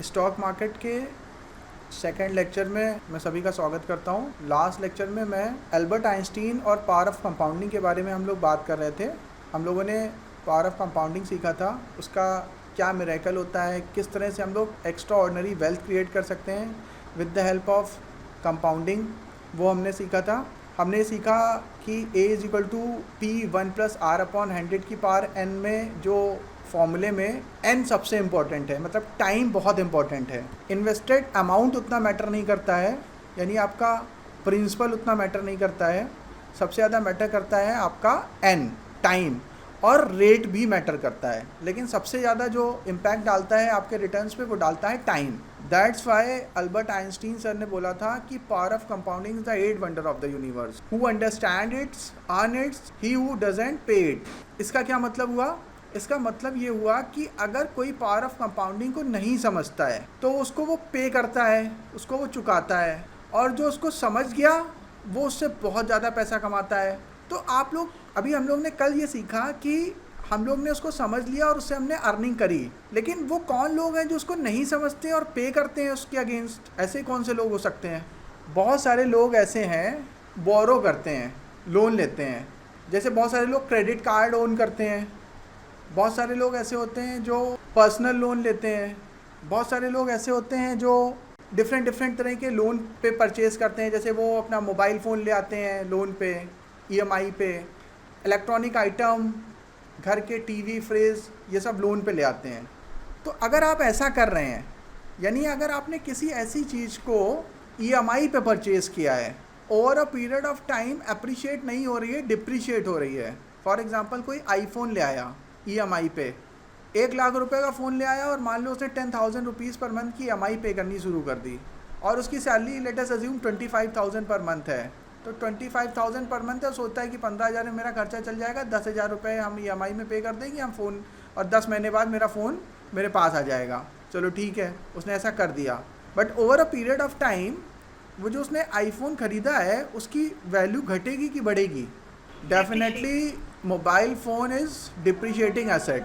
Stock market के second lecture में मैं सभी का स्वागत करता हूँ। लास्ट लेक्चर में मैं एल्बर्ट आइंस्टीन और पावर ऑफ कंपाउंडिंग के बारे में हम लोग बात कर रहे थे। हम लोगों ने पावर ऑफ कंपाउंडिंग सीखा था, उसका क्या मिरेकल होता है, किस तरह से हम लोग एक्स्ट्रा ऑर्डिनरी वेल्थ क्रिएट कर सकते हैं with the help of compounding, वो हमने सीखा था। हमने सीखा कि A=P1+R/100 की पावर n में जो फॉर्मूले में n सबसे इम्पॉर्टेंट है, मतलब टाइम बहुत इम्पॉर्टेंट है। इन्वेस्टेड अमाउंट उतना मैटर नहीं करता है, यानी आपका प्रिंसिपल उतना मैटर नहीं करता है। सबसे ज़्यादा मैटर करता है आपका n टाइम, और रेट भी मैटर करता है, लेकिन सबसे ज़्यादा जो इम्पैक्ट डालता है आपके रिटर्न्स पे वो डालता है time. That's why Albert Einstein sir ने बोला था कि power of compounding is the 8 wonder of the universe, who understand it's earn it's, he who doesn't पे इट। इसका क्या मतलब हुआ? इसका मतलब ये हुआ कि अगर कोई पावर ऑफ कंपाउंडिंग को नहीं समझता है तो उसको वो पे करता है, उसको वो चुकाता है, और जो उसको समझ गया वो उससे बहुत ज़्यादा पैसा कमाता है। तो आप लोग अभी हम लोग ने कल ये सीखा कि हम लोग ने उसको समझ लिया और उससे हमने अर्निंग करी, लेकिन वो कौन लोग हैं जो उसको नहीं समझते और पे करते हैं उसके अगेंस्ट? ऐसे कौन से लोग हो सकते हैं? बहुत सारे लोग ऐसे हैं, बोरो करते हैं, लोन लेते हैं। जैसे बहुत सारे लोग क्रेडिट कार्ड ओन करते हैं, बहुत सारे लोग ऐसे होते हैं जो पर्सनल लोन लेते हैं, बहुत सारे लोग ऐसे होते हैं जो डिफरेंट तरह के लोन पे परचेज़ करते हैं। जैसे वो अपना मोबाइल फ़ोन ले आते हैं लोन पे, ईएमआई पे, इलेक्ट्रॉनिक आइटम, घर के टीवी, फ्रिज, ये सब लोन पे ले आते हैं। तो अगर आप ऐसा कर रहे हैं, यानी अगर आपने किसी ऐसी चीज़ को ईएमआई पे परचेज़ किया है, over a period of time appreciate नहीं हो रही है, डिप्रिशिएट हो रही है। फॉर एग्जांपल कोई आईफोन ले आया ईएमआई पे, 1 लाख रुपए का फ़ोन ले आया और मान लो उसने 10,000 रुपीज़ पर मंथ की ईएमआई पे करनी शुरू कर दी, और उसकी salary let us assume 25,000 per month है। तो 25,000 पर मंथ है, सोचता है कि 15,000 में मेरा खर्चा चल जाएगा, 10,000 रुपये हम ईएमआई में पे कर देंगे हम फ़ोन, और 10 महीने बाद मेरा फ़ोन मेरे पास आ जाएगा। चलो ठीक है, उसने ऐसा कर दिया। But over a period of time वो जो उसने आईफोन ख़रीदा है उसकी वैल्यू घटेगी कि बढ़ेगी? Definitely mobile phone is depreciating asset.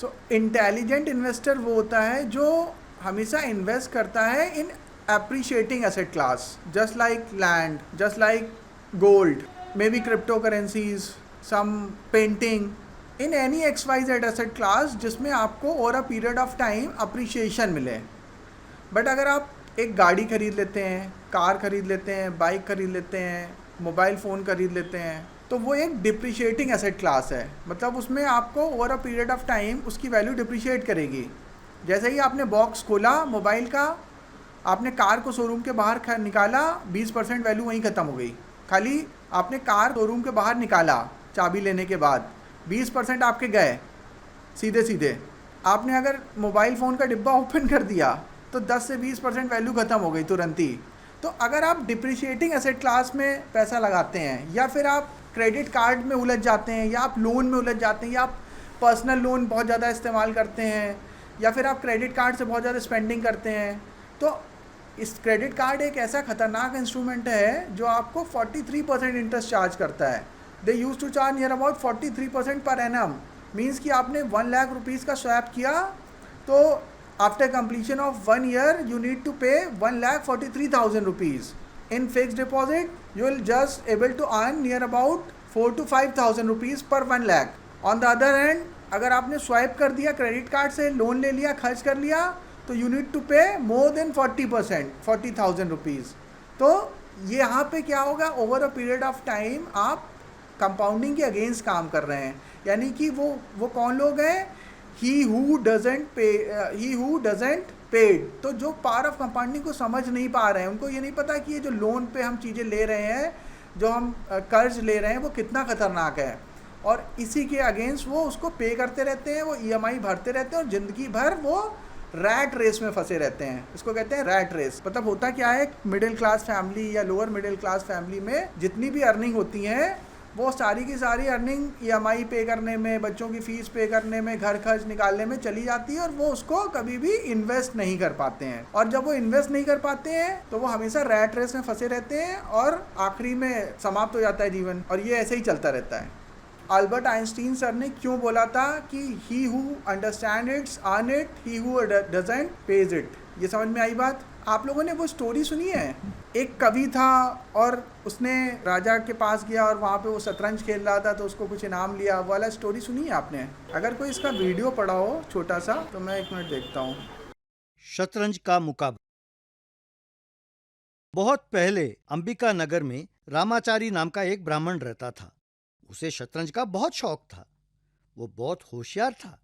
So intelligent investor वो होता है जो हमेशा इन्वेस्ट करता है इन appreciating asset class, just like land, just like gold, maybe cryptocurrencies, some painting, in any XYZ asset class जिसमें आपको over a period of time appreciation मिले। बट अगर आप एक गाड़ी खरीद लेते हैं, कार खरीद लेते हैं, बाइक खरीद लेते हैं, मोबाइल फ़ोन खरीद लेते हैं, तो वो एक डिप्रिशिएटिंग एसेट क्लास है। मतलब उसमें आपको over a period of time उसकी वैल्यू डिप्रिशिएट करेगी। जैसे ही आपने बॉक्स खोला मोबाइल का, आपने कार को शोरूम के बाहर निकाला, 20% वैल्यू वहीं ख़त्म हो गई। खाली आपने कार शोरूम के बाहर निकाला चाबी लेने के बाद, 20% आपके गए सीधे सीधे। आपने अगर मोबाइल फ़ोन का डिब्बा ओपन कर दिया तो 10 से 20% वैल्यू ख़त्म हो गई तुरंत ही। तो अगर आप डिप्रिशिएटिंग एसेट क्लास में पैसा लगाते हैं, या फिर आप क्रेडिट कार्ड में उलझ जाते हैं, या आप लोन में उलझ जाते हैं, या आप पर्सनल लोन बहुत ज़्यादा इस्तेमाल करते हैं, या फिर आप क्रेडिट कार्ड से बहुत ज़्यादा स्पेंडिंग करते हैं, तो इस क्रेडिट कार्ड एक ऐसा ख़तरनाक इंस्ट्रूमेंट है जो आपको 43% इंटरेस्ट चार्ज करता है। They use to charge near about 43% पर एनम। मीन्स कि आपने 1 लाख रुपीज़ का स्वैप किया, तो after completion of 1 year you need to pay 1,43,000 rupees. In fix deposit you will just able to earn near about 4 to 5,000 rupees per 1 lakh. On the other hand अगर आपने swipe कर दिया, credit card से loan ले लिया, खर्च कर लिया, तो यू नीड टू पे मोर देन 40%, 40,000 रुपीज़। तो ये यहाँ पे क्या होगा, over a period of time आप कंपाउंडिंग के अगेंस्ट काम कर रहे हैं। यानी कि वो कौन लोग हैं? He who doesn't paid. तो जो पावर ऑफ कंपाउंडिंग को समझ नहीं पा रहे हैं, उनको ये नहीं पता कि ये जो लोन पे हम चीज़ें ले रहे हैं, जो हम कर्ज ले रहे हैं, वो कितना ख़तरनाक है, और इसी के अगेंस्ट वो उसको पे करते रहते हैं, वो ईएमआई भरते रहते हैं, और ज़िंदगी भर वो रैट रेस में फंसे रहते हैं। इसको कहते हैं रैट रेस। मतलब होता क्या है, मिडिल क्लास फैमिली या लोअर मिडिल क्लास फैमिली में जितनी भी अर्निंग होती हैं, वो सारी की सारी अर्निंग ईएमआई पे करने में, बच्चों की फ़ीस पे करने में, घर खर्च निकालने में चली जाती है, और वो उसको कभी भी इन्वेस्ट नहीं कर पाते हैं। और जब वो इन्वेस्ट नहीं कर पाते हैं तो वो हमेशा रैट रेस में फंसे रहते हैं, और आखिरी में समाप्त हो जाता है जीवन, और ये ऐसे ही चलता रहता है। अल्बर्ट आइंस्टीन सर ने क्यों बोला था कि he who understand it's earn it, he who doesn't page it. ये समझ में आई बात? आप लोगों ने वो स्टोरी सुनी है? एक कवि था और उसने राजा के पास गया और वहाँ पे वो शतरंज खेल रहा था तो उसको कुछ इनाम लिया, वो वाला स्टोरी सुनी है आपने? अगर कोई इसका वीडियो पड़ा हो छोटा सा तो मैं 1 मिनट देखता हूँ। शतरंज का मुकाबला। बहुत पहले अंबिका नगर में रामाचारी नाम का एक ब्राह्मण रहता था। उसे शतरंज का बहुत शौक था। वो बहुत होशियार था।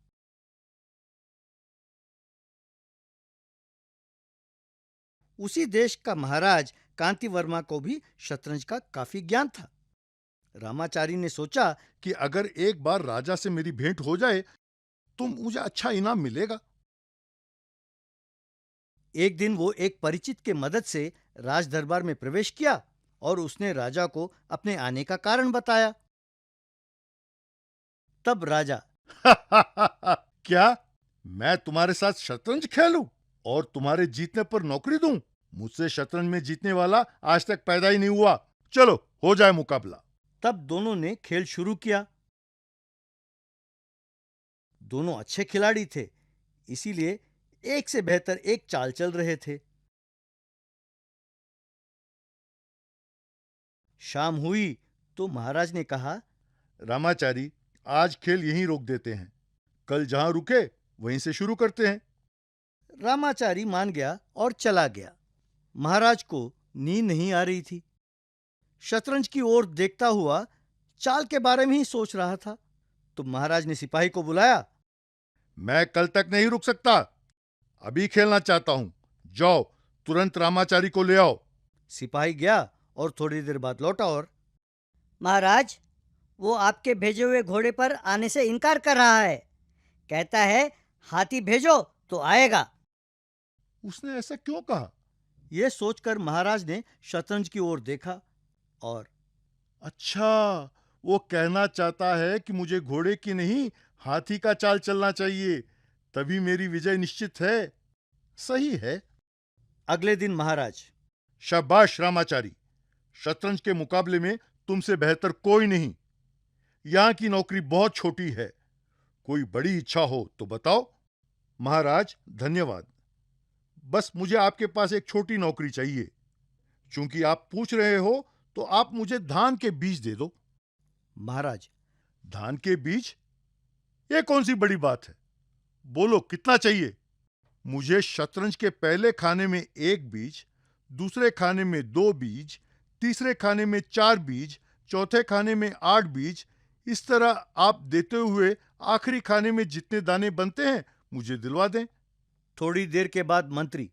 उसी देश का महाराज कांति वर्मा को भी शतरंज का काफी ज्ञान था। रामाचारी ने सोचा कि अगर एक बार राजा से मेरी भेंट हो जाए तो मुझे अच्छा इनाम मिलेगा। एक दिन वो एक परिचित के मदद से राज दरबार में प्रवेश किया और उसने राजा को अपने आने का कारण बताया। तब राजा, क्या मैं तुम्हारे साथ शतरंज खेलूं और तुम्हारे जीतने पर नौकरी दूं? मुझसे शतरंज में जीतने वाला आज तक पैदा ही नहीं हुआ। चलो हो जाए मुकाबला। तब दोनों ने खेल शुरू किया। दोनों अच्छे खिलाड़ी थे, इसीलिए एक से बेहतर एक चाल चल रहे थे। शाम हुई तो महाराज ने कहा, रामाचारी, आज खेल यहीं रोक देते हैं। कल जहां रुके वहीं से शुरू करते हैं। रामाचारी मान गया और चला गया। महाराज को नींद नहीं आ रही थी। शतरंज की ओर देखता हुआ चाल के बारे में ही सोच रहा था। तो महाराज ने सिपाही को बुलाया। मैं कल तक नहीं रुक सकता, अभी खेलना चाहता हूं। जाओ तुरंत रामाचारी को ले आओ। सिपाही गया और थोड़ी देर बाद लौटा और, महाराज, वो आपके भेजे हुए घोड़े पर आने से इनकार कर रहा है। कहता है हाथी भेजो तो आएगा। उसने ऐसा क्यों कहा? यह सोचकर महाराज ने शतरंज की ओर देखा और, अच्छा, वो कहना चाहता है कि मुझे घोड़े की नहीं हाथी का चाल चलना चाहिए, तभी मेरी विजय निश्चित है। सही है। अगले दिन महाराज, शाबाश रामाचारी, शतरंज के मुकाबले में तुमसे बेहतर कोई नहीं। यहां की नौकरी बहुत छोटी है, कोई बड़ी इच्छा हो तो बताओ। महाराज धन्यवाद, बस मुझे आपके पास एक छोटी नौकरी चाहिए। चूंकि आप पूछ रहे हो तो आप मुझे धान के बीज दे दो। महाराज, धान के बीज? ये कौन सी बड़ी बात है, बोलो कितना चाहिए? मुझे शतरंज के पहले खाने में 1 बीज, दूसरे खाने में 2 बीज, तीसरे खाने में 4 बीज, चौथे खाने में 8 बीज, इस तरह आप देते हुए आखिरी खाने में जितने दाने बनते हैं मुझे दिलवा दें। थोड़ी देर के बाद मंत्री,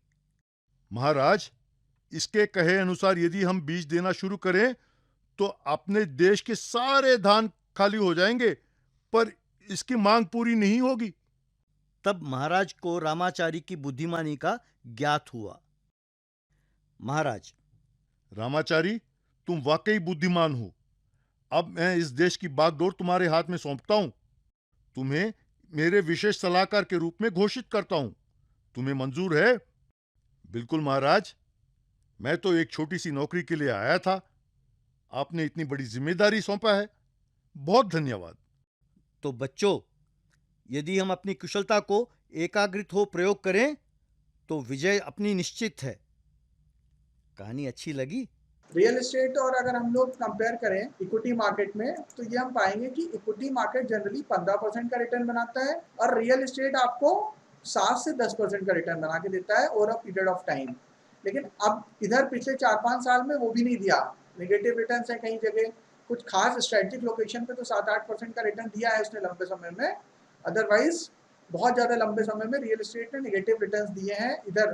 महाराज, इसके कहे अनुसार यदि हम बीज देना शुरू करें तो अपने देश के सारे धान खाली हो जाएंगे, पर इसकी मांग पूरी नहीं होगी। तब महाराज को रामाचारी की बुद्धिमानी का ज्ञात हुआ। महाराज, रामाचारी, तुम वाकई बुद्धिमान हो। अब मैं इस देश की बागडोर तुम्हारे हाथ में सौंपता हूं। तुम्हें मेरे विशेष सलाहकार के रूप में घोषित करता हूं। तुम्हें मंजूर है? बिल्कुल महाराज, मैं तो एक छोटी सी नौकरी के लिए आया था, आपने इतनी बड़ी जिम्मेदारी सौंपा है, बहुत धन्यवाद। तो बच्चों, यदि हम अपनी कुशलता को एकाग्रित हो प्रयोग करें तो विजय अपनी निश्चित है। कहानी अच्छी लगी? रियल एस्टेट और अगर हम लोग कंपेयर करें इक्विटी मार्केट में तो ये हम पाएंगे कि इक्विटी मार्केट जनरली 15% का रिटर्न बनाता है और रियल एस्टेट आपको 7 से 10% का रिटर्न बना के देता है over a period of time. लेकिन अब इधर पिछले 4-5 साल में वो भी नहीं दिया, नेगेटिव रिटर्न है कई जगह। कुछ खास स्ट्रेटेजिक लोकेशन पे तो 7-8% का रिटर्न दिया है उसने लंबे समय में, अदरवाइज बहुत ज़्यादा लंबे समय में रियल एस्टेट ने नेगेटिव रिटर्न्स दिए हैं इधर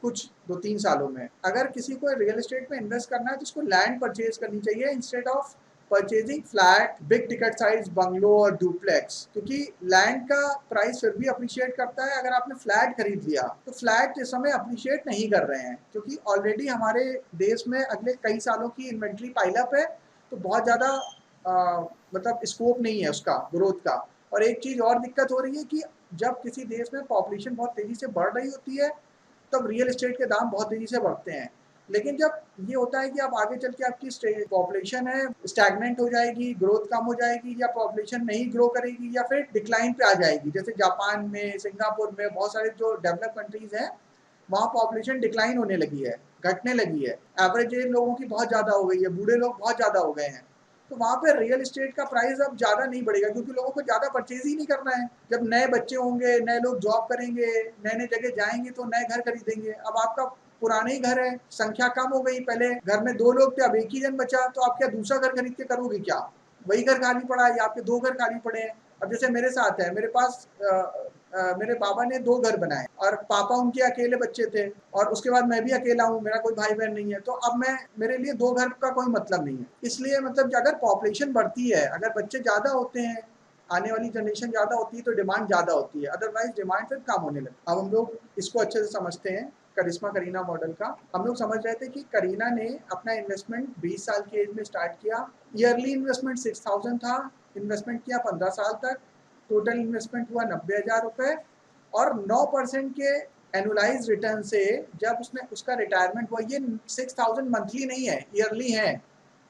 कुछ 2-3 सालों में। अगर किसी को रियल एस्टेट में इन्वेस्ट करना है तो उसको लैंड परचेज करनी चाहिए instead of purchasing flat big ticket size bungalow और डुप्लेक्स, क्योंकि लैंड का प्राइस फिर भी अप्रिशिएट करता है। अगर आपने फ्लैट खरीद लिया तो फ्लैट इस समय अप्रिशिएट नहीं कर रहे हैं, क्योंकि ऑलरेडी हमारे देश में अगले कई सालों की इन्वेंट्री पाइलअप है, तो बहुत ज़्यादा मतलब स्कोप नहीं है उसका ग्रोथ का। और एक चीज़ और दिक्कत हो रही है कि जब किसी देश में पॉपुलेशन बहुत तेज़ी से बढ़ रही होती है तब रियल एस्टेट के दाम बहुत तेज़ी से बढ़ते हैं। लेकिन जब ये होता है कि आप आगे चल के आपकी पॉपुलेशन है स्टैग्नेंट हो जाएगी, ग्रोथ कम हो जाएगी, या पॉपुलेशन नहीं ग्रो करेगी या फिर डिक्लाइन पे आ जाएगी, जैसे जापान में, सिंगापुर में, बहुत सारे जो डेवलप कंट्रीज़ हैं वहाँ पॉपुलेशन डिक्लाइन होने लगी है, घटने लगी है, एवरेज एज लोगों की बहुत ज़्यादा हो गई है, बूढ़े लोग बहुत ज़्यादा हो गए हैं, तो वहाँ पे रियल एस्टेट का प्राइस अब ज़्यादा नहीं बढ़ेगा क्योंकि लोगों को ज़्यादा परचेज ही नहीं करना है। जब नए बच्चे होंगे, नए लोग जॉब करेंगे, नए नए जगह जाएंगे तो नए घर खरीदेंगे। अब आपका पुराने ही घर है, संख्या कम हो गई, पहले घर में 2 लोग थे, अब 1 ही जन बचा, तो आप क्या दूसरा घर खरीद के करोगे क्या? वही घर खाली पड़ा है या आपके 2 घर खाली पड़े हैं। अब जैसे मेरे साथ है, मेरे पास मेरे बाबा ने 2 घर बनाए और पापा उनके अकेले बच्चे थे और उसके बाद मैं भी अकेला हूँ, मेरा कोई भाई बहन नहीं है, तो अब मेरे लिए 2 घर का कोई मतलब नहीं है। इसलिए मतलब अगर पॉपुलेशन बढ़ती है, अगर बच्चे ज़्यादा होते हैं, आने वाली जनरेशन ज़्यादा होती है तो डिमांड ज़्यादा होती है, अदरवाइज डिमांड फिर कम होने लगती है। अब हम लोग इसको अच्छे से समझते हैं करिश्मा करीना मॉडल का। हम लोग समझ रहे थे कि करीना ने अपना इन्वेस्टमेंट 20 साल की एज में स्टार्ट किया, ईयरली इन्वेस्टमेंट 6000 था, इन्वेस्टमेंट किया 15 साल तक, टोटल इन्वेस्टमेंट हुआ 90,000 रुपये और 9% के एनुलाइज रिटर्न से जब उसने उसका रिटायरमेंट हुआ, ये 6000 मंथली नहीं है, ईयरली है,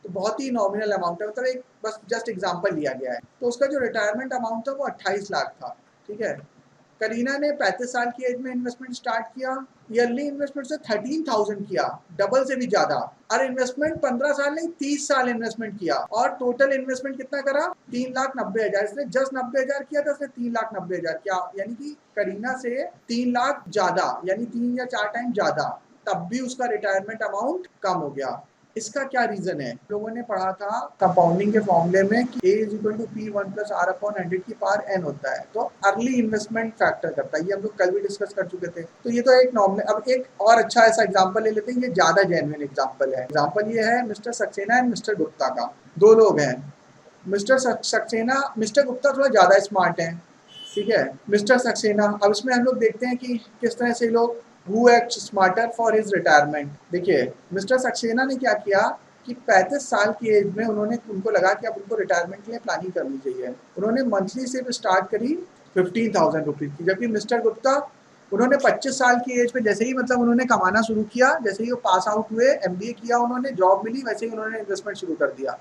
तो बहुत ही नॉमिनल अमाउंट है, मतलब एक बस जस्ट एग्जांपल लिया गया है। तो उसका जो रिटायरमेंट अमाउंट था वो 28 लाख था, ठीक है। करीना ने 35 साल की एज में इन्वेस्टमेंट स्टार्ट किया, ईयरली इन्वेस्टमेंट से 13,000 किया, डबल से भी ज्यादा, और इन्वेस्टमेंट 15 साल नहीं 30 साल इन्वेस्टमेंट किया और टोटल इन्वेस्टमेंट कितना करा 3,90,000। इसने जस्ट 90,000 किया था, इसने 3,90,000 किया, यानी कि करीना से 3 लाख ज्यादा, यानी 3 या 4 टाइम ज्यादा, तब भी उसका रिटायरमेंट अमाउंट कम हो गया। इसका क्या रीजन है? लोगों ने पढ़ा था कंपाउंडिंग के फॉर्मूले में कि A = P1 + R/100 की पावर n होता है, तो अर्ली इन्वेस्टमेंट फैक्टर करता है, ये हम लोग कल भी डिस्कस कर चुके थे। तो ये तो एक नॉर्मल। अब एक और अच्छा ऐसा एग्जांपल ले लेते हैं, ये ज्यादा जेन्युइन एग्जांपल है। एग्जांपल ये है mister Saxena and mister Gupta का। 2 लोग हैं, मिस्टर सक्सेना, मिस्टर गुप्ता थोड़ा ज्यादा स्मार्ट है, ठीक है, मिस्टर सक्सेना। अब इसमें हम लोग देखते हैं कि किस तरह से लोग who act smarter for his retirement. देखिए मिस्टर सक्सेना ने क्या किया कि 35 साल की एज में उनको लगा कि अब उनको रिटायरमेंट के लिए प्लानिंग करनी चाहिए। उन्होंने मंथली सिर्फ स्टार्ट करी 15,000 रुपीज़ की, जबकि मिस्टर गुप्ता उन्होंने 25 साल की एज पे जैसे ही मतलब उन्होंने कमाना शुरू किया, जैसे ही वो पास आउट हुए, MBA किया, उन्होंने जॉब मिली, वैसे ही उन्होंने इन्वेस्टमेंट शुरू कर दिया।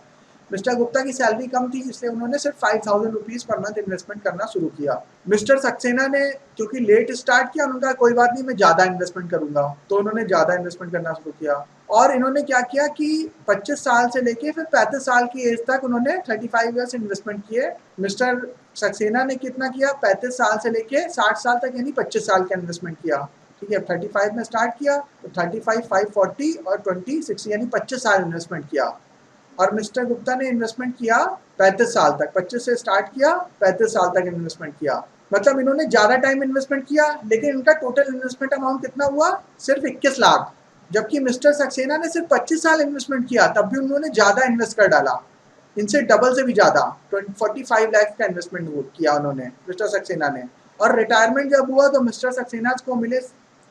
मिस्टर गुप्ता की सैलरी कम थी, इसलिए उन्होंने सिर्फ 5,000 रुपीज़ पर मंथ इन्वेस्टमेंट करना शुरू किया। मिस्टर सक्सेना ने क्योंकि लेट स्टार्ट किया, उन्होंने कहा कोई बात नहीं, मैं ज़्यादा इन्वेस्टमेंट करूंगा, तो उन्होंने ज़्यादा इन्वेस्टमेंट करना शुरू किया। और इन्होंने क्या किया कि 25 साल से लेके फिर 35 साल की एज तक उन्होंने 35 ईयर्स इन्वेस्टमेंट किए। मिस्टर सक्सेना ने कितना किया? 35 साल से लेके 60 साल तक, यानी 25 साल का इन्वेस्टमेंट किया, ठीक है। 35 में स्टार्ट किया तो 35, 540 और 20, 60, यानी 25 साल इन्वेस्टमेंट किया। और मिस्टर गुप्ता ने इन्वेस्टमेंट किया 35 साल तक, 25 से स्टार्ट किया, 35 साल तक इन्वेस्टमेंट किया। मतलब इन्होंने ज़्यादा टाइम इन्वेस्टमेंट किया, लेकिन इनका टोटल इन्वेस्टमेंट अमाउंट कितना हुआ? सिर्फ 21 लाख। जबकि मिस्टर सक्सेना ने सिर्फ 25 साल इन्वेस्टमेंट किया, तब भी उन्होंने ज़्यादा इन्वेस्ट कर डाला, इनसे डबल से भी ज़्यादा, 45 लाख का इन्वेस्टमेंट किया उन्होंने, मिस्टर सक्सेना ने। और रिटायरमेंट जब हुआ तो मिस्टर सक्सेना को मिले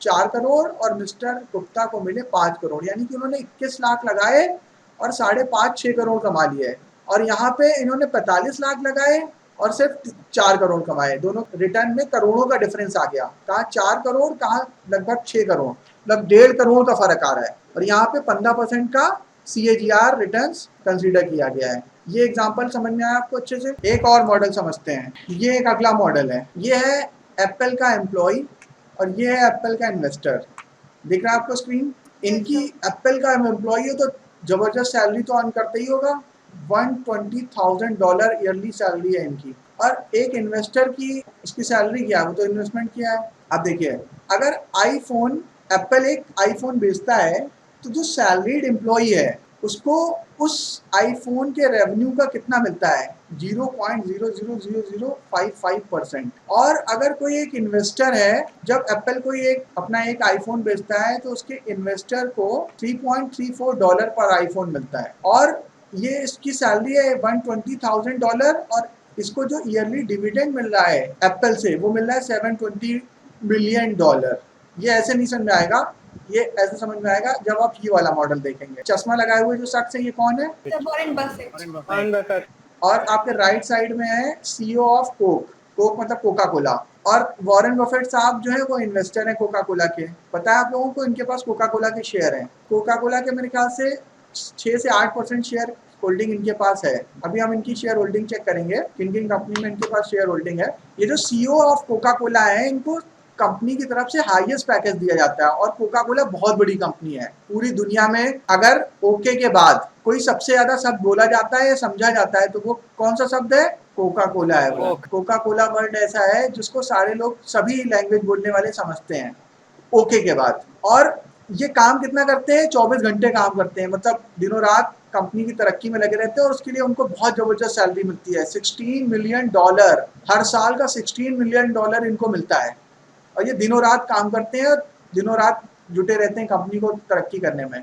4 करोड़ और मिस्टर गुप्ता को मिले 5 करोड़, यानी कि उन्होंने 21 लाख लगाए और 5.5-6 करोड़ कमा लिए। और यहाँ पे इन्होंने 45 लाख लगाए और सिर्फ 4 करोड़ कमाए। दोनों रिटर्न में करोड़ों का डिफरेंस आ गया, कहाँ 4 करोड़, कहाँ लगभग 6 करोड़, मतलब 1.5 करोड़ का फर्क आ रहा है। और यहाँ पे 15% का CAGR रिटर्न्स कंसीडर किया गया है। ये एग्जाम्पल समझ में आया आपको अच्छे से? एक और मॉडल समझते हैं। ये एक अगला मॉडल है, ये है एप्पल का एम्प्लॉय और ये है एप्पल का इन्वेस्टर। दिख रहा है आपको स्क्रीन? इनकी एप्पल का एम्प्लॉय है तो जबरदस्त सैलरी तो अर्न करते ही होगा, $120,000 ईयरली सैलरी है इनकी। और एक इन्वेस्टर की इसकी सैलरी क्या है? वो तो इन्वेस्टमेंट किया है। अब देखिए, अगर आईफोन, एप्पल एक आईफोन बेचता है तो जो सैलरीड एम्प्लॉय है उसको उस आईफोन के रेवेन्यू का कितना मिलता है? 0.00055%। और अगर कोई एक इन्वेस्टर है, जब एप्पल कोई अपना एक आईफोन बेचता है तो उसके इन्वेस्टर को $3.34 पर आईफोन मिलता है। और ये इसकी सैलरी है $120,000 और इसको जो ईयरली डिविडेंड मिल रहा है एप्पल से वो मिल रहा है $720 मिलियन। ये ऐसे नहीं समझ में आएगा, ये ऐसे समझ में आएगा जब आप ये वाला मॉडल देखेंगे। चश्मा लगाए हुए जो शख्स है ये कौन है? Warren Buffett. और आपके राइट साइड में है CEO ऑफ कोक, कोक मतलब कोका कोला। और वॉरेन बफेट साहब जो है वो इन्वेस्टर हैं कोका कोला के। पता है आप लोगों को, इनके पास कोका कोला के शेयर हैं। कोका कोला के मेरे ख्याल से 6 से 8% शेयर होल्डिंग इनके पास है। अभी हम इनकी शेयर होल्डिंग चेक करेंगे, किन किन कंपनी में इनके पास शेयर होल्डिंग है। ये जो CEO ऑफ कोका कोला है, इनको कंपनी की तरफ से हाईएस्ट पैकेज दिया जाता है। और कोका कोला बहुत बड़ी कंपनी है पूरी दुनिया में। अगर ओके के बाद कोई सबसे ज्यादा शब्द बोला जाता है या समझा जाता है तो वो कौन सा शब्द है? कोका कोला है। वो कोका कोला वर्ड ऐसा है जिसको सारे लोग, सभी लैंग्वेज बोलने वाले समझते हैं ओके के बाद। और ये काम कितना करते हैं? 24 घंटे काम करते हैं, मतलब दिनों रात कंपनी की तरक्की में लगे रहते हैं। और उसके लिए उनको बहुत जबरदस्त सैलरी मिलती है, $16 मिलियन। हर साल का $16 मिलियन इनको मिलता है। और ये दिनों रात काम करते हैं और दिनों रात जुटे रहते हैं कंपनी को तरक्की करने में।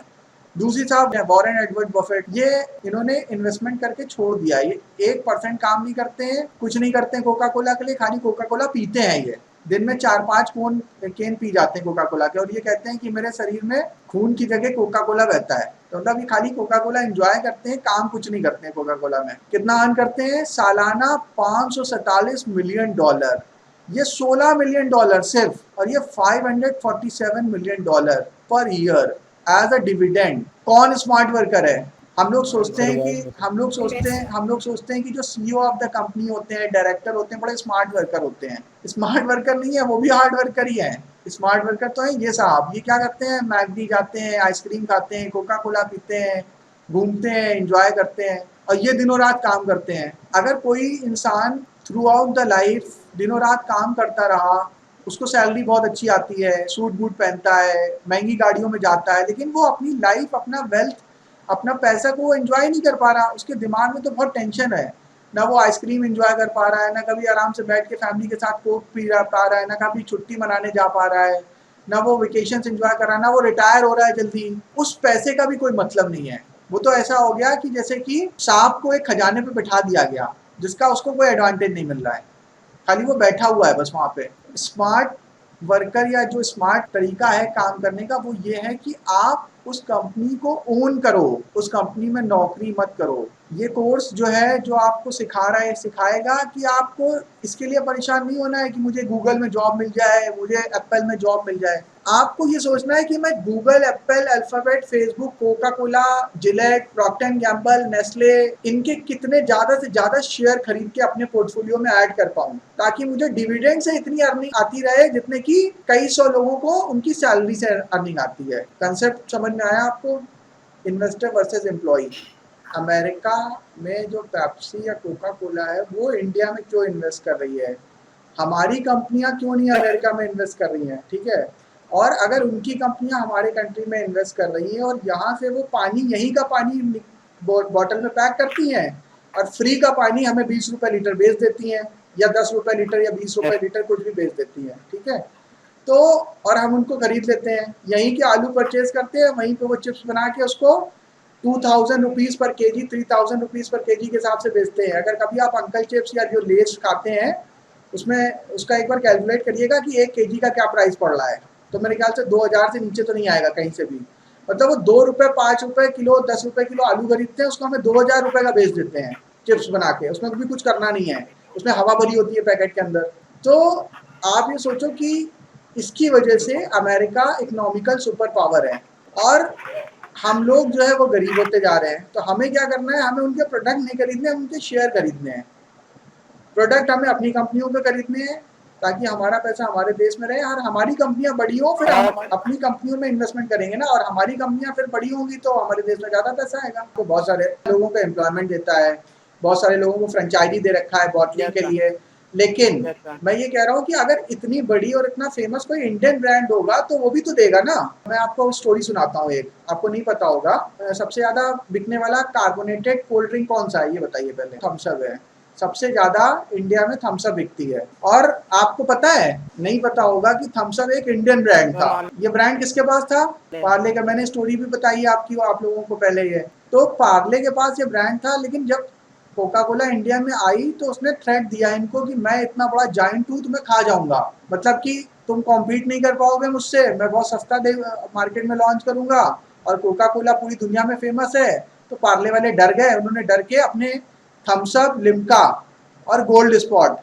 दूसरी साहब वॉरेन एडवर्ड बफेट, ये इन्होंने इन्वेस्टमेंट करके छोड़ दिया। ये 1% काम नहीं करते हैं, कुछ नहीं करते हैं कोका कोला के लिए, खाली कोका कोला पीते हैं। ये दिन में 4-5 केन पी जाते हैं कोका कोला के, और ये कहते हैं कि मेरे शरीर में खून की जगह कोका कोला बहता है। तो मतलब ये खाली कोका कोला एंजॉय करते हैं, काम कुछ नहीं करते हैं कोका कोला में। कितना अर्न करते हैं? सालाना $547 मिलियन। ये $16 मिलियन सिर्फ, और ये $547 million per year as a dividend. कौन स्मार्ट वर्कर है? हम लोग सोचते हैं कि जो सीईओ ऑफ द कंपनी होते हैं, डायरेक्टर होते हैं, बड़े स्मार्ट वर्कर होते हैं। स्मार्ट वर्कर नहीं है, वो भी हार्ड वर्कर ही है। स्मार्ट वर्कर तो है ये साहब। ये क्या करते हैं? मैकडी जाते हैं, आइसक्रीम खाते हैं, कोका कोला पीते हैं, घूमते हैं, एंजॉय करते हैं, और ये दिनों रात काम करते हैं। अगर कोई इंसान थ्रू आउट द लाइफ दिनों रात काम करता रहा, उसको सैलरी बहुत अच्छी आती है, सूट बूट पहनता है, महंगी गाड़ियों में जाता है, लेकिन वो अपनी लाइफ, अपना वेल्थ, अपना पैसा को वो एंजॉय नहीं कर पा रहा। उसके दिमाग में तो बहुत टेंशन है। ना वो आइसक्रीम एंजॉय कर पा रहा है, ना कभी आराम से बैठ के फैमिली के साथ कोक पी पा रहा है, ना कभी छुट्टी मनाने जा पा रहा है, ना वो वेकेशन एंजॉय कर रहा है, ना वो रिटायर हो रहा है जल्दी। उस पैसे का भी कोई मतलब नहीं है। वो तो ऐसा हो गया कि जैसे कि सांप को एक खजाने पे बिठा दिया गया, जिसका उसको कोई एडवांटेज नहीं मिल रहा है, खाली वो बैठा हुआ है बस वहाँ पे। स्मार्ट वर्कर या जो स्मार्ट तरीका है काम करने का, वो ये है कि आप उस कंपनी को ओन करो, उस कंपनी में नौकरी मत करो। ये कोर्स जो है, जो आपको सिखा रहा है, सिखाएगा कि आपको इसके लिए परेशान नहीं होना है कि मुझे गूगल में जॉब मिल जाए, मुझे एप्पल में जॉब मिल जाए। आपको ये सोचना है कि मैं Google, Apple, Alphabet, Facebook, Coca Cola, Gillette, Procter and Gamble, Nestle, इनके कितने ज़्यादा से ज़्यादा शेयर खरीद के अपने पोर्टफोलियो में ऐड कर पाऊँ, ताकि मुझे डिविडेंड से इतनी अर्निंग आती रहे जितने कि कई सौ लोगों को उनकी सैलरी से अर्निंग आती है। कंसेप्ट समझ में आया आपको? Investor versus employ. अमेरिका में जो पेप्सी या कोका कोला है, वो इंडिया में क्यों इन्वेस्ट कर रही है? हमारी कंपनियां क्यों नहीं अमेरिका में इन्वेस्ट कर रही हैं? ठीक है। और अगर उनकी कंपनियां हमारे कंट्री में इन्वेस्ट कर रही हैं और यहाँ से वो पानी, यहीं का पानी बॉटल में पैक करती हैं और फ्री का पानी हमें 20 रुपये लीटर बेच देती हैं, या 10 रुपये लीटर या 20 रुपये लीटर कुछ भी बेच देती हैं। ठीक है। तो और हम उनको खरीद लेते हैं, यहीं के आलू परचेज करते हैं, वहीं पे वो चिप्स बना के उसको 2000 रुपीज़ पर केजी, 3000 रुपीज़ पर केजी के हिसाब से बेचते हैं। अगर कभी आप अंकल चिप्स या जो लेस खाते हैं, उसमें उसका एक बार कैलकुलेट करिएगा कि 1 केजी का क्या प्राइस पड़ रहा है, तो मेरे ख्याल से 2000 से नीचे तो नहीं आएगा कहीं से भी। मतलब वो 2 रुपये, 5 रुपये किलो, 10 रुपये किलो आलू खरीदते हैं, उसको हमें 2000 रुपये का बेच देते हैं चिप्स बना के। उसमें भी कुछ करना नहीं है, उसमें हवा भरी होती है पैकेट के अंदर। तो आप ये सोचो कि इसकी वजह से अमेरिका इकोनॉमिकल सुपर पावर है और हम लोग जो है वो गरीब होते जा रहे हैं। तो हमें क्या करना है? हमें उनके प्रोडक्ट नहीं खरीदने, हम उनके शेयर खरीदने हैं। प्रोडक्ट हमें अपनी कंपनियों पे खरीदने हैं ताकि हमारा पैसा हमारे देश में रहे और हमारी कंपनियां बड़ी हो, फिर हम अपनी कंपनियों में इन्वेस्टमेंट करेंगे ना, और हमारी कंपनियां फिर बड़ी होंगी तो हमारे देश में ज़्यादा पैसा आएगा। तो बहुत सारे लोगों को एम्प्लॉयमेंट देता है, बहुत सारे लोगों को फ्रेंचाइजी दे रखा है बॉटलिंग के लिए। लेकिन मैं ये कह रहा हूँ कि अगर इतनी बड़ी और इतना फेमस कोई इंडियन ब्रांड होगा तो वो भी तो देगा ना। मैं आपको स्टोरी सुनाता हूँ एक, आपको नहीं पता होगा। सबसे ज़्यादा बिकने वाला कार्बोनेटेड कोल्ड ड्रिंक कौन सा है ये बताइए पहले? थम्स अप है। सबसे ज़्यादा इंडिया में थम्स अप बिकती है। और आपको पता है, नहीं पता होगा कि थम्स अप एक इंडियन ब्रांड था। ये ब्रांड किसके पास था? पार्ले का। मैंने स्टोरी भी बताई आपकी आप लोगों को पहले। ये तो पार्ले के पास ये ब्रांड था, लेकिन जब कोका कोला इंडिया में आई तो उसने थ्रेट दिया इनको कि मैं इतना बड़ा जाइंट हूँ, तुम्हें खा जाऊंगा। मतलब कि तुम कॉम्पीट नहीं कर पाओगे मुझसे, मैं बहुत सस्ता मार्केट में लॉन्च करूंगा और कोका कोला पूरी दुनिया में फेमस है। तो पार्ले वाले डर गए, उन्होंने डर के अपने थम्स अप, लिम्का और गोल्ड स्पॉट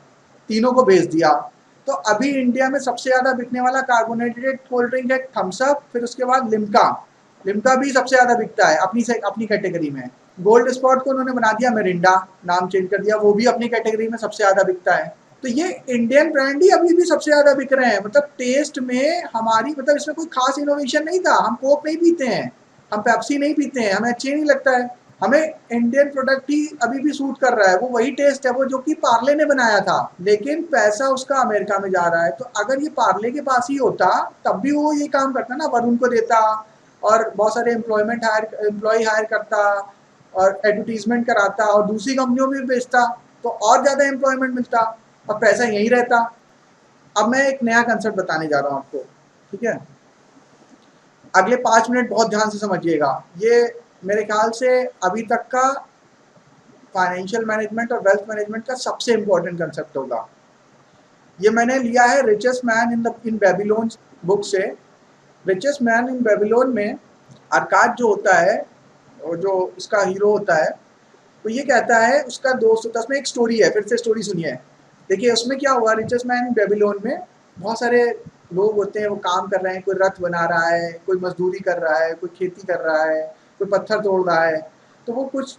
तीनों को भेज दिया। तो अभी इंडिया में सबसे ज़्यादा बिकने वाला कार्बोनेटेड कोल्ड ड्रिंक है थम्स अप, फिर उसके बाद लिम्का। लिम्का भी सबसे ज़्यादा बिकता है अपनी कैटेगरी में। गोल्ड स्पॉट को उन्होंने बना दिया मिरिंडा, नाम चेंज कर दिया, वो भी अपनी कैटेगरी में सबसे ज़्यादा बिकता है। तो ये इंडियन ब्रांड ही अभी भी सबसे ज़्यादा बिक रहे हैं। मतलब टेस्ट में हमारी, मतलब इसमें कोई खास इनोवेशन नहीं था। हम कोक नहीं पीते हैं, हम पेप्सी नहीं पीते हैं, हमें अच्छी नहीं लगता है। हमें इंडियन प्रोडक्ट ही अभी भी सूट कर रहा है, वो वही टेस्ट है वो जो कि पार्ले ने बनाया था, लेकिन पैसा उसका अमेरिका में जा रहा है। तो अगर ये पार्ले के पास ही होता तब भी वो ये काम करता ना, वरुण को देता और बहुत सारे एम्प्लॉय हायर करता और एडवर्टीजमेंट कराता और दूसरी कंपनियों में भी बेचता, तो और ज़्यादा एम्प्लॉयमेंट मिलता और पैसा यहीं रहता। अब मैं एक नया कंसेप्ट बताने जा रहा हूँ आपको, ठीक है? अगले 5 मिनट बहुत ध्यान से समझिएगा। ये मेरे ख्याल से अभी तक का फाइनेंशियल मैनेजमेंट और वेल्थ मैनेजमेंट का सबसे इम्पोर्टेंट कंसेप्ट होगा। ये मैंने लिया है richest man in Babylon book से। रिचेस्ट मैन इन बेबीलोन में अरकाद जो होता है और जो उसका हीरो होता है, तो ये कहता है उसका दोस्त होता है। उसमें एक स्टोरी है, फिर से स्टोरी सुनिए। देखिए उसमें क्या हुआ, रिचेस्ट मैन इन बेबीलोन में बहुत सारे लोग होते हैं, वो काम कर रहे हैं, कोई रथ बना रहा है, कोई मजदूरी कर रहा है, कोई खेती कर रहा है, कोई पत्थर तोड़ रहा है। तो वो कुछ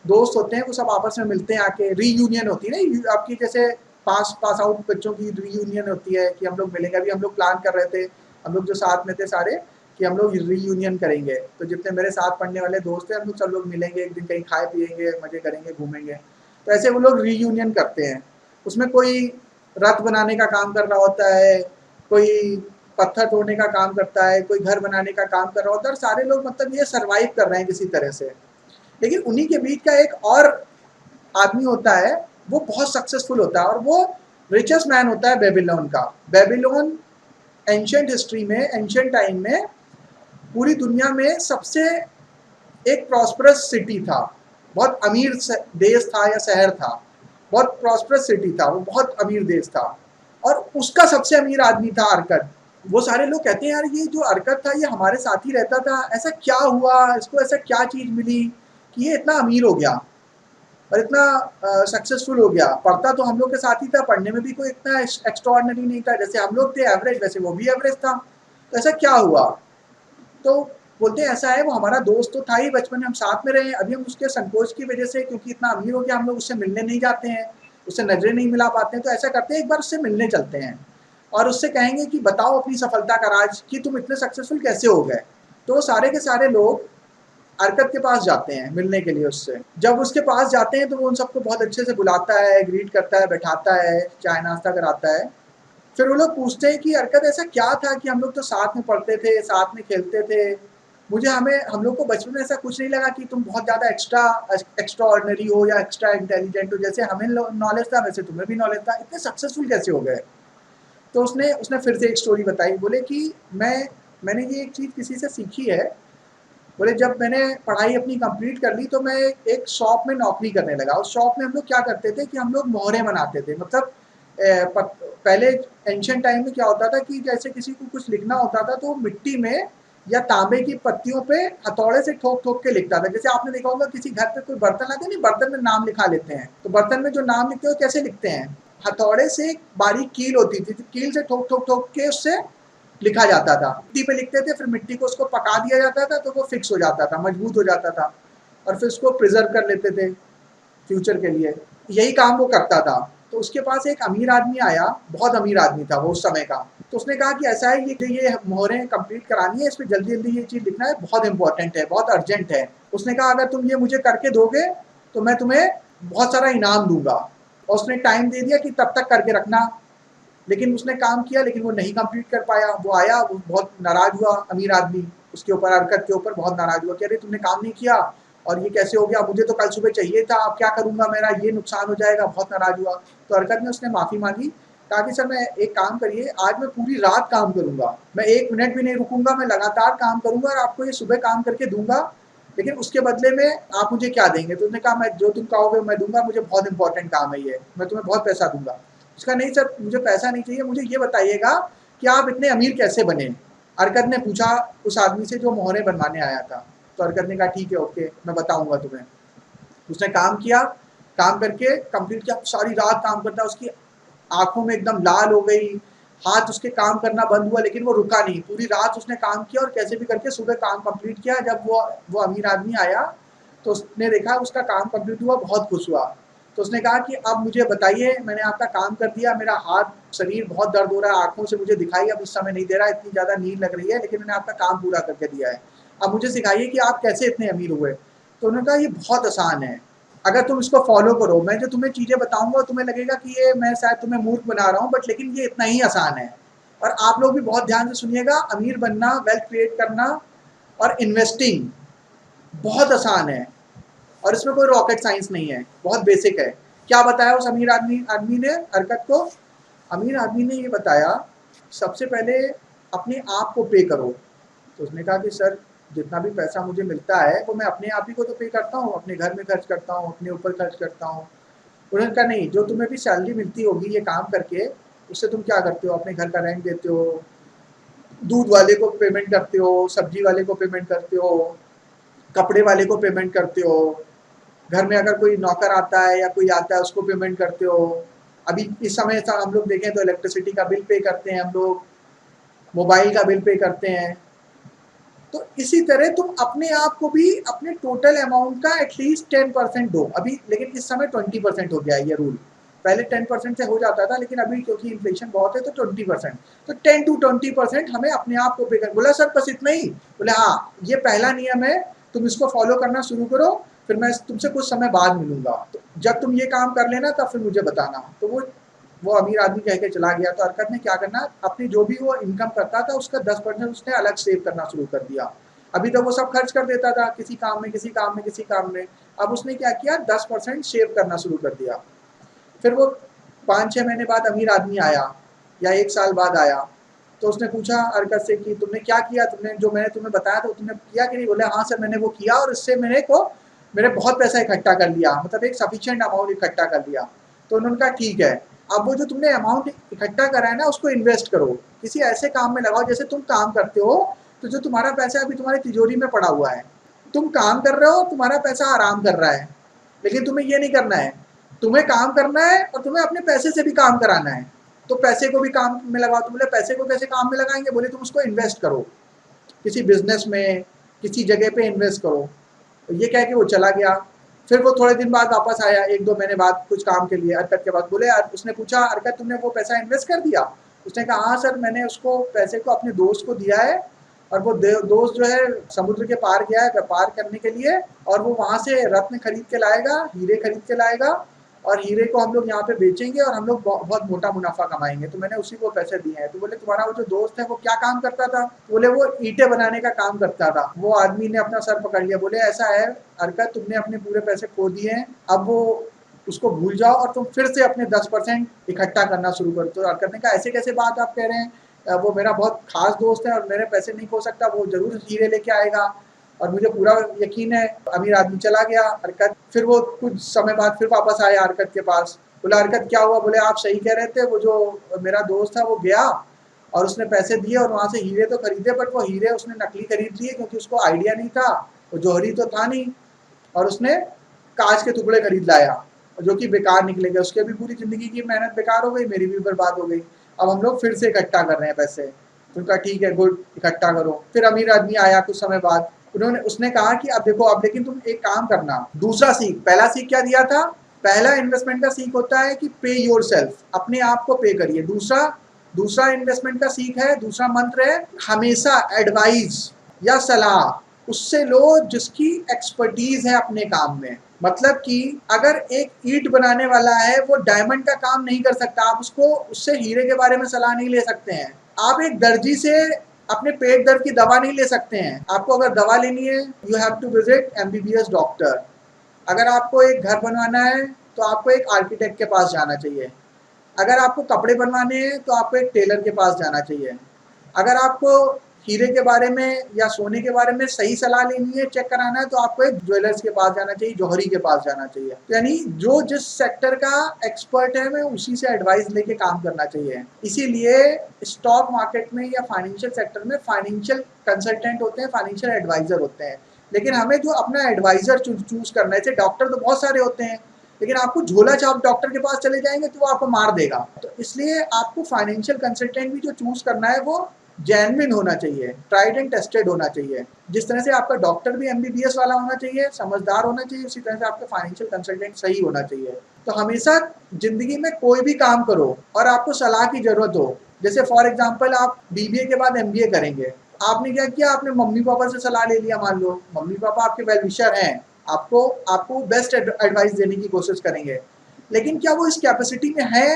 दोस्त होते हैं, वो सब आपस में मिलते हैं, आके रीयूनियन होती है ना आपकी, जैसे पास आउट बच्चों की रीयूनियन होती है कि हम लोग मिलेंगे। अभी हम लोग प्लान कर रहे थे, हम लोग जो साथ में थे सारे, कि हम लोग रीयूनियन करेंगे। तो जितने मेरे साथ पढ़ने वाले दोस्त हैं, हम लोग सब लोग मिलेंगे एक दिन, कहीं खाए पिएंगे, मजे करेंगे, घूमेंगे। तो ऐसे वो लोग रीयूनियन करते हैं। उसमें कोई रथ बनाने का काम कर रहा होता है, कोई पत्थर तोड़ने का काम करता है, कोई घर बनाने का काम कर रहा होता है, और सारे लोग मतलब ये सर्वाइव कर रहे हैं किसी तरह से। लेकिन उन्हीं के बीच का एक और आदमी होता है, वो बहुत सक्सेसफुल होता है और वो रिचेस्ट मैन होता है बेबीलोन का। बेबीलोन एंशिएंट हिस्ट्री में, एंशिएंट टाइम में पूरी दुनिया में सबसे एक प्रॉस्परस सिटी था, बहुत अमीर देश था या शहर था, बहुत प्रॉस्परस सिटी था, वो बहुत अमीर देश था। और उसका सबसे अमीर आदमी था अरकद। वो सारे लोग कहते हैं यार ये जो अरकद था ये हमारे साथ ही रहता था, ऐसा क्या हुआ, इसको ऐसा क्या चीज़ मिली कि ये इतना अमीर हो गया और इतना सक्सेसफुल हो गया। पढ़ता तो हम लोग के साथ ही था, पढ़ने में भी कोई इतना एक्स्ट्राऑर्डिनरी नहीं था, जैसे हम लोग थे एवरेज वैसे वो भी एवरेज था। तो ऐसा क्या हुआ? तो बोलते हैं ऐसा है, वो हमारा दोस्त तो था ही, बचपन में हम साथ में रहे, अभी हम उसके संकोच की वजह से, क्योंकि इतना अमीर हो गया, हम लोग उससे मिलने नहीं जाते हैं, उससे नजरें नहीं मिला पाते हैं। तो ऐसा करते हैं एक बार उससे मिलने चलते हैं और उससे कहेंगे कि बताओ अपनी सफलता का राज, कि तुम इतने सक्सेसफुल कैसे हो गए। तो सारे के सारे लोग अरकत के पास जाते हैं मिलने के लिए उससे। जब उसके पास जाते हैं तो वो उन सबको बहुत अच्छे से बुलाता है, ग्रीट करता है, बैठाता है, चाय नाश्ता कराता है। फिर वो लोग पूछते हैं कि अरकत ऐसा क्या था कि हम लोग तो साथ में पढ़ते थे, साथ में खेलते थे, हम लोग को बचपन में ऐसा कुछ नहीं लगा कि तुम बहुत ज़्यादा एक्स्ट्रा ऑर्डिनरी हो या एक्स्ट्रा इंटेलिजेंट हो, जैसे हमें नॉलेज था वैसे तुम्हें भी नॉलेज था, इतने सक्सेसफुल कैसे हो गए। तो उसने उसने फिर से एक स्टोरी बताई। बोले कि मैंने ये एक चीज़ किसी से सीखी है। बोले जब मैंने पढ़ाई अपनी कंप्लीट कर ली तो मैं एक शॉप में नौकरी करने लगा। उस शॉप में हम लोग क्या करते थे कि हम लोग मोहरें बनाते थे। मतलब पहले एंशिएंट टाइम में क्या होता था कि जैसे किसी को कुछ लिखना होता था तो वो मिट्टी में या तांबे की पत्तियों पे हथौड़े से ठोक ठोक के लिखता था। जैसे आपने देखा होगा किसी घर पे कोई बर्तन लाते हैं, नहीं, बर्तन में नाम लिखा लेते हैं, तो बर्तन में जो नाम लिखते हैं वो कैसे लिखते हैं, हथौड़े से एक बारीक कील होती थी, तो कील से ठोक ठोक ठोक के उससे लिखा जाता था। मिट्टी पे लिखते थे, फिर मिट्टी को उसको पका दिया जाता था तो वो फिक्स हो जाता था, मजबूत हो जाता था, और फिर उसको प्रिजर्व कर लेते थे फ्यूचर के लिए। यही काम वो करता था। तो उसके पास एक अमीर आदमी आया, बहुत अमीर आदमी था वो उस समय का। तो उसने कहा कि ऐसा है, ये मोहरें कंप्लीट करानी है, इसमें जल्दी जल्दी ये चीज़ लिखना है, बहुत इंपॉर्टेंट है, बहुत अर्जेंट है। उसने कहा अगर तुम ये मुझे करके दोगे तो मैं तुम्हें बहुत सारा इनाम दूंगा। और उसने टाइम दे दिया कि तब तक करके रखना। लेकिन उसने काम किया, लेकिन वो नहीं कंप्लीट कर पाया। वो आया, वो बहुत नाराज हुआ अमीर आदमी, उसके ऊपर, हरकत के ऊपर बहुत नाराज हुआ कि अरे तुमने काम नहीं किया और ये कैसे हो गया, मुझे तो कल सुबह चाहिए था, अब क्या करूंगा, मेरा ये नुकसान हो जाएगा। बहुत नाराज हुआ। तो हरकत ने उसने माफ़ी मांगी, कहा कि सर मैं एक काम करिए, आज मैं पूरी रात काम करूंगा, मैं 1 मिनट भी नहीं रुकूंगा, मैं लगातार काम करूंगा और आपको ये सुबह काम करके दूंगा, लेकिन उसके बदले में आप मुझे क्या देंगे। तो उसने कहा मैं जो तुम कहोगे मैं दूंगा, मुझे बहुत इंपॉर्टेंट काम है ये, मैं तुम्हें बहुत पैसा दूंगा। उसका नहीं सर, मुझे पैसा नहीं चाहिए, मुझे ये बताइएगा कि आप इतने अमीर कैसे बने। अरकत ने पूछा उस आदमी से जो मोहरें बनवाने आया था। तो अरकत ने कहा ठीक है, ओके, मैं बताऊंगा तुम्हें। उसने काम किया, काम करके कंप्लीट किया, सारी रात काम करता, उसकी आंखों में एकदम लाल हो गई, हाथ उसके काम करना बंद हुआ, लेकिन वो रुका नहीं, पूरी रात उसने काम किया और कैसे भी करके सुबह काम कंप्लीट किया। जब वो अमीर आदमी आया तो उसने देखा उसका काम कंप्लीट हुआ, बहुत खुश हुआ। तो उसने कहा कि अब मुझे बताइए, मैंने आपका काम कर दिया, मेरा हाथ शरीर बहुत दर्द हो रहा है, आंखों से मुझे दिखाई अब इस समय नहीं दे रहा है, इतनी ज़्यादा नींद लग रही है, लेकिन मैंने आपका काम पूरा करके दिया है। अब मुझे सिखाइए कि आप कैसे इतने अमीर हुए। तो उन्होंने कहा ये बहुत आसान है, अगर तुम इसको फॉलो करो, मैं जो तुम्हें चीज़ें बताऊंगा तुम्हें लगेगा कि ये मैं शायद तुम्हें मूर्ख बना रहा हूँ, बट लेकिन ये इतना ही आसान है। और आप लोग भी बहुत ध्यान से सुनिएगा, अमीर बनना, वेल्थ क्रिएट करना और इन्वेस्टिंग बहुत आसान है, और इसमें कोई रॉकेट साइंस नहीं है, बहुत बेसिक है। क्या बताया उस अमीर आदमी आदमी ने हरकत को? अमीर आदमी ने ये बताया, सबसे पहले अपने आप को पे करो। तो उसने कहा कि सर जितना भी पैसा मुझे मिलता है वो मैं अपने आप ही को तो पे करता हूँ, अपने घर में खर्च करता हूँ, अपने ऊपर खर्च करता हूँ। उन्होंने कहा नहीं, जो तुम्हें भी सैलरी मिलती होगी ये काम करके, उससे तुम क्या करते हो? अपने घर का रेंट देते हो, दूध वाले को पेमेंट करते हो, सब्जी वाले को पेमेंट करते हो, कपड़े वाले को पेमेंट करते हो, घर में अगर कोई नौकर आता है या कोई आता है उसको पेमेंट करते हो। अभी इस समय हम लोग देखें तो इलेक्ट्रिसिटी का बिल पे करते हैं हम लोग, मोबाइल का बिल पे करते हैं। तो इसी तरह तुम अपने आप को भी अपने टोटल अमाउंट का एटलीस्ट 10% दो अभी, लेकिन इस समय 20% हो गया है ये रूल। पहले 10% से हो जाता था, लेकिन अभी क्योंकि इन्फ्लेशन बहुत है तो 20%। तो 10 to 20% हमें अपने आप को पे कर। बोला सर बस इतना ही? बोले हाँ, ये पहला नियम है, तुम इसको फॉलो करना शुरू करो, फिर मैं तुमसे कुछ समय बाद मिलूंगा, तो जब तुम ये काम कर लेना तब फिर मुझे बताना। तो वो अमीर आदमी कह के चला गया। तो हरकत ने क्या करना, अपनी जो भी वो इनकम करता था उसका 10% उसने अलग सेव करना शुरू कर दिया। अभी तो वो सब खर्च कर देता था किसी काम में, किसी काम में, किसी काम में। अब उसने क्या किया, 10% सेव करना शुरू कर दिया। फिर वो 5-6 महीने बाद अमीर आदमी आया या 1 साल बाद आया, तो उसने पूछा हरकत से कि तुमने क्या किया, तुमने जो मैंने तुम्हें बताया तो तुमने किया कि नहीं? बोले हाँ सर मैंने वो किया, और इससे मेरे बहुत पैसा इकट्ठा कर लिया, मतलब एक सफिशिएंट अमाउंट इकट्ठा कर लिया। तो उन्होंने कहा ठीक है, अब वो जो तुमने अमाउंट इकट्ठा करा है ना उसको इन्वेस्ट करो, किसी ऐसे काम में लगाओ। जैसे तुम काम करते हो तो जो तुम्हारा पैसा अभी तुम्हारी तिजोरी में पड़ा हुआ है, तुम काम कर रहे हो, तुम्हारा पैसा आराम कर रहा है, लेकिन तुम्हें ये नहीं करना है, तुम्हें काम करना है और तुम्हें अपने पैसे से भी काम कराना है। तो पैसे को भी काम में लगाओ। तो बोले पैसे को कैसे काम में लगाएंगे? बोले तुम उसको इन्वेस्ट करो, किसी बिजनेस में, किसी जगह पे इन्वेस्ट करो। तो ये कह के वो चला गया। फिर वो थोड़े दिन बाद वापस आया, 1-2 महीने बाद कुछ काम के लिए हरकत के पास। बोले उसने पूछा हरकत तुमने वो पैसा इन्वेस्ट कर दिया? उसने कहा हाँ सर, मैंने उसको पैसे को अपने दोस्त को दिया है, और वो दोस्त जो है समुद्र के पार गया है व्यापार करने के लिए, और वो वहाँ से रत्न खरीद के लाएगा, हीरे खरीद के लाएगा, और हीरे को हम लोग यहाँ पे बेचेंगे और हम लोग बहुत मोटा मुनाफा कमाएंगे। तो मैंने उसी को पैसे दिए हैं। तो बोले तुम्हारा वो जो दोस्त है वो क्या काम करता था? बोले वो ईंटें बनाने का काम करता था। वो आदमी ने अपना सर पकड़ लिया। बोले ऐसा है हरकत, तुमने अपने पूरे पैसे खो दिए हैं, अब वो उसको भूल जाओ और तुम फिर से अपने 10% इकट्ठा करना शुरू करो। तो हरकत ने कहा ऐसे कैसे बात आप कह रहे हैं, वो मेरा बहुत खास दोस्त है और मेरे पैसे नहीं खो सकता, वो जरूर हीरे लेके आएगा और मुझे पूरा यकीन है। अमीर आदमी चला गया। हरकत फिर वो कुछ समय बाद फिर वापस आया हरकत के पास। बोला हरकत क्या हुआ? बोले आप सही कह रहे थे, वो जो मेरा दोस्त था वो गया और उसने पैसे दिए और वहाँ से हीरे तो खरीदे, बट वो हीरे उसने नकली खरीद लिए क्योंकि उसको आइडिया नहीं था, वो जौहरी तो था नहीं, और उसने कांच के टुकड़े खरीद लाया जो कि बेकार निकले गए। उसके भी पूरी ज़िंदगी की मेहनत बेकार हो गई, मेरी भी बर्बाद हो गई। अब हम लोग फिर से इकट्ठा कर रहे हैं पैसे। तो उनका ठीक है, गुड, इकट्ठा करो। फिर अमीर आदमी आया कुछ समय बाद, उसने कहा कि अब देखो, अब लेकिन तुम एक काम करना, दूसरा सीख। पहला सीख क्या दिया था? पहला इन्वेस्टमेंट का सीख होता है कि पे योर सेल्फ, अपने आप को पे करिए। दूसरा इन्वेस्टमेंट का सीख है, दूसरा मंत्र है, हमेशा एडवाइस या सलाह उससे लो जिसकी एक्सपर्टीज है अपने काम में। मतलब कि अगर एक ईंट बनाने वाला है वो डायमंड का काम नहीं कर सकता, आप उससे हीरे के बारे में सलाह नहीं ले सकते हैं। आप एक दर्जी से अपने पेट दर्द की दवा नहीं ले सकते हैं। आपको अगर दवा लेनी है, you have to visit MBBS doctor. अगर आपको एक घर बनवाना है तो आपको एक आर्किटेक्ट के पास जाना चाहिए। अगर आपको कपड़े बनवाने हैं तो आपको एक टेलर के पास जाना चाहिए। अगर आपको हीरे के बारे में या सोने के बारे में सही सलाह लेनी है, चेक कराना है, तो आपको एक ज्वेलर्स के पास जाना चाहिए, जौहरी के पास जाना चाहिए। यानी जो जिस सेक्टर का एक्सपर्ट है हमें उसी से एडवाइस लेके काम करना चाहिए। इसीलिए स्टॉक मार्केट में या फाइनेंशियल सेक्टर में फाइनेंशियल कंसल्टेंट होते हैं, फाइनेंशियल एडवाइजर होते हैं, लेकिन हमें जो अपना एडवाइजर चूज करना है। जैसे डॉक्टर तो बहुत सारे होते हैं, लेकिन आपको झोला छाप डॉक्टर के पास चले जाएंगे तो वो आपको मार देगा। तो इसलिए आपको फाइनेंशियल कंसल्टेंट भी जो चूज करना है वो जेन्युइन होना चाहिए, ट्राइड एंड टेस्टेड होना चाहिए। जिस तरह से आपका डॉक्टर भी एमबीबीएस वाला होना चाहिए, समझदार होना चाहिए, उसी तरह से आपका फाइनेंशियल कंसल्टेंट सही होना चाहिए। तो हमेशा जिंदगी में कोई भी काम करो और आपको सलाह की जरूरत हो, जैसे फॉर एग्जाम्पल आप बीबीए के बाद एमबीए करेंगे, आपने क्या किया, आपने मम्मी पापा से सलाह ले लिया, मान लो मम्मी पापा आपके वेल विशर हैं, आपको आपको बेस्ट एडवाइस देने की कोशिश करेंगे, लेकिन क्या वो इस कैपेसिटी में है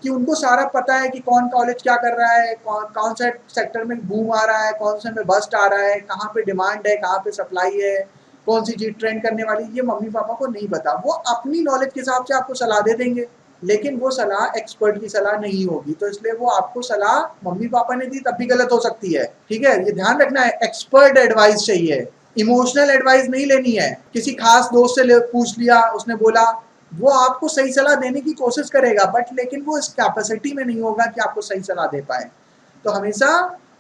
कि उनको सारा पता है कि कौन कॉलेज क्या कर रहा है, कौन सा सेक्टर में बूम आ रहा है, कौन से में बस्ट आ रहा है, कहाँ पे डिमांड है, कहाँ पे सप्लाई है, कौन सी चीज़ ट्रेंड करने वाली, ये मम्मी पापा को नहीं पता। वो अपनी नॉलेज के हिसाब से आपको सलाह दे देंगे, लेकिन वो सलाह एक्सपर्ट की सलाह नहीं होगी। तो इसलिए वो आपको सलाह मम्मी पापा ने दी तब भी गलत हो सकती है, ठीक है, ये ध्यान रखना है। एक्सपर्ट एडवाइस चाहिए, इमोशनल एडवाइस नहीं लेनी है। किसी खास दोस्त से पूछ लिया, उसने बोला, वो आपको सही सलाह देने की कोशिश करेगा, बट लेकिन वो इस कैपेसिटी में नहीं होगा कि आपको सही सलाह दे पाए। तो हमेशा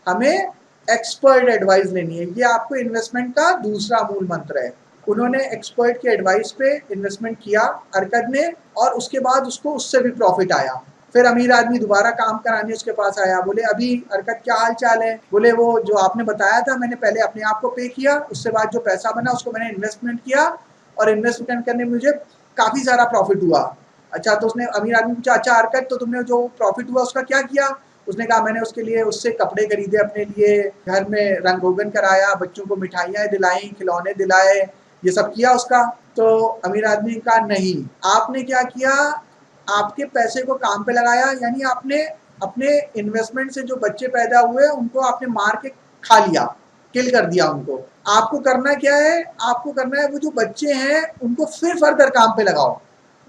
हमें एक्सपर्ट एडवाइस लेनी है। ये आपको इन्वेस्टमेंट का दूसरा मूल मंत्र है। उन्होंने एक्सपर्ट की एडवाइस पे इन्वेस्टमेंट किया अर्कद ने, और उसके बाद उसको उससे भी प्रॉफिट आया। फिर अमीर आदमी दोबारा काम कराने उसके पास आया, बोले अभी अर्कद क्या हाल चाल है, बोले वो जो आपने बताया था मैंने पहले अपने आप को पे किया, उससे बाद जो पैसा बना उसको मैंने इन्वेस्टमेंट किया, और इन्वेस्टमेंट करने में मुझे काफ़ी सारा प्रॉफिट हुआ। अच्छा, तो उसने अमीर आदमी पूछा, अच्छा हरकत, तो तुमने जो प्रॉफिट हुआ उसका क्या किया? उसने कहा मैंने उसके लिए उससे कपड़े खरीदे, अपने लिए घर में रंग रोगन कराया, बच्चों को मिठाइयाँ दिलाई, खिलौने दिलाए, ये सब किया उसका। तो अमीर आदमी का नहीं, आपने क्या किया, आपके पैसे को काम पे लगाया, यानी आपने अपने इन्वेस्टमेंट से जो बच्चे पैदा हुए उनको आपने मार के खा लिया, किल कर दिया उनको। आपको करना क्या है, आपको करना है वो जो बच्चे हैं उनको फिर फर्दर काम पे लगाओ,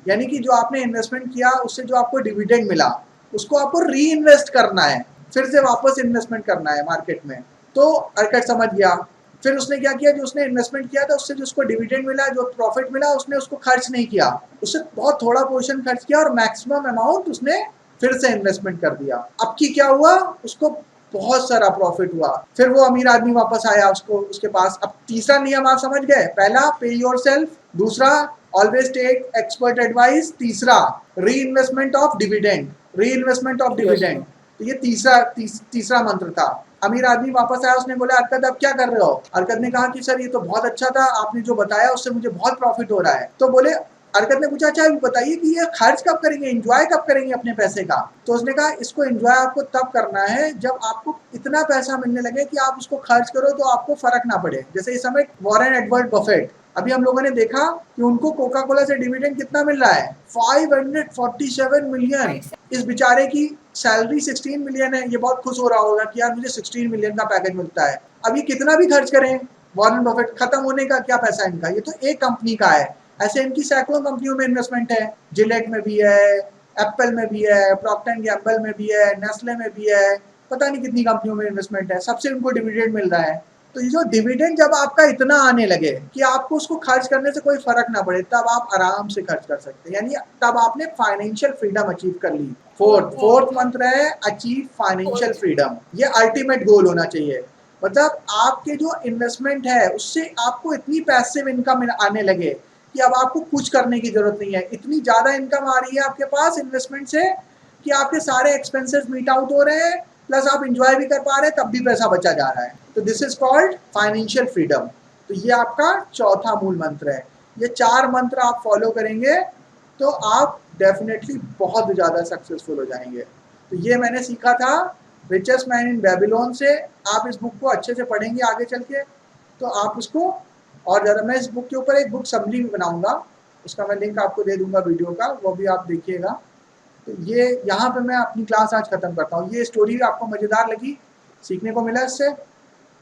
यानी कि जो आपने इन्वेस्टमेंट किया उससे जो आपको डिविडेंड मिला उसको आपको री इन्वेस्ट करना है, फिर से वापस इन्वेस्टमेंट करना है मार्केट में। तो अर्कट समझ गया। फिर उसने क्या किया, जो उसने इन्वेस्टमेंट किया था उससे जो उसको डिविडेंड मिला, जो प्रॉफिट मिला, उसने उसको खर्च नहीं किया, उससे बहुत थोड़ा पोर्शन खर्च किया और मैक्सिमम अमाउंट उसने फिर से इन्वेस्टमेंट कर दिया। अब की क्या हुआ, उसको बहुत सारा प्रॉफिट हुआ। फिर वो अमीर आदमी वापस आया उसको उसके पास। अब तीसरा नियम आप समझ गए, पहला पे योरसेल्फ, दूसरा ऑलवेज टेक एक्सपर्ट एडवाइस, तीसरा री इन्वेस्टमेंट ऑफ डिविडेंड, री इन्वेस्टमेंट ऑफ डिविडेंड। तो ये तीसरा मंत्र था। अमीर आदमी वापस आया, उसने बोला अरकद अब क्या कर रहे हो? अरकद ने कहा कि सर ये तो बहुत अच्छा था, आपने जो बताया उससे मुझे बहुत प्रॉफिट हो रहा है। तो बोले, अर्कद ने पूछा अच्छा बताइए कि ये खर्च कब करेंगे, एंजॉय कब करेंगे अपने पैसे का? तो उसने कहा इसको एंजॉय आपको तब करना है जब आपको इतना पैसा मिलने लगे कि आप उसको खर्च करो तो आपको फर्क ना पड़े। जैसे इस समय वॉरेन एडवर्ड बफेट, अभी हम लोगों ने देखा कि उनको कोका कोला से डिविडेंड कितना मिल रहा है, 547 मिलियन। इस बेचारे की सैलरी 16 मिलियन है, ये बहुत खुश हो रहा होगा कि यार मुझे 16 मिलियन का पैकेज मिलता है। अभी कितना भी खर्च करें, वॉरेन बफेट खत्म होने का क्या पैसा इनका, ये तो एक कंपनी का है। ऐसे इनकी सैकड़ों कंपनियों में इन्वेस्टमेंट है, जिलेट में भी है, एप्पल में भी है, प्रॉक्टर एंड गैम्बल में भी है, नेस्ले में भी है, पता नहीं कितनी कंपनियों में इन्वेस्टमेंट है, सबसे उनको डिविडेंड मिल रहा है। तो ये जो डिविडेंड जब आपका इतना आने लगे कि आपको उसको खर्च करने से कोई फर्क ना पड़े, तब आप आराम से खर्च कर सकते हैं, यानी तब आपने फाइनेंशियल फ्रीडम अचीव कर ली। फोर्थ मंत्र है अचीव फाइनेंशियल फ्रीडम। ये अल्टीमेट गोल होना चाहिए। मतलब आपके जो इन्वेस्टमेंट है उससे आपको इतनी पैसिव इनकम आने लगे कि अब आपको कुछ करने की जरूरत नहीं है, इतनी ज्यादा इनकम आ रही है आपके पास इन्वेस्टमेंट से कि आपके सारे एक्सपेंसेस मीट आउट हो रहे हैं, प्लस आप इंजॉय भी कर पा रहे हैं, तब भी पैसा बचा जा रहा है। तो this is called financial freedom. तो ये आपका चौथा मूल मंत्र है। ये 4 मंत्र आप फॉलो करेंगे तो आप डेफिनेटली बहुत ज़्यादा सक्सेसफुल हो जाएंगे। तो ये मैंने सीखा था रिचेस्ट मैन इन बेबीलोन से। आप इस बुक को अच्छे से पढ़ेंगे आगे चल के तो आप उसको और ज़्यादा, मैं इस बुक के ऊपर एक बुक समरी भी बनाऊंगा, उसका मैं लिंक आपको दे दूंगा वीडियो का, वो भी आप देखिएगा। तो ये यहाँ पे मैं अपनी क्लास आज ख़त्म करता हूँ। ये स्टोरी आपको मज़ेदार लगी, सीखने को मिला इससे?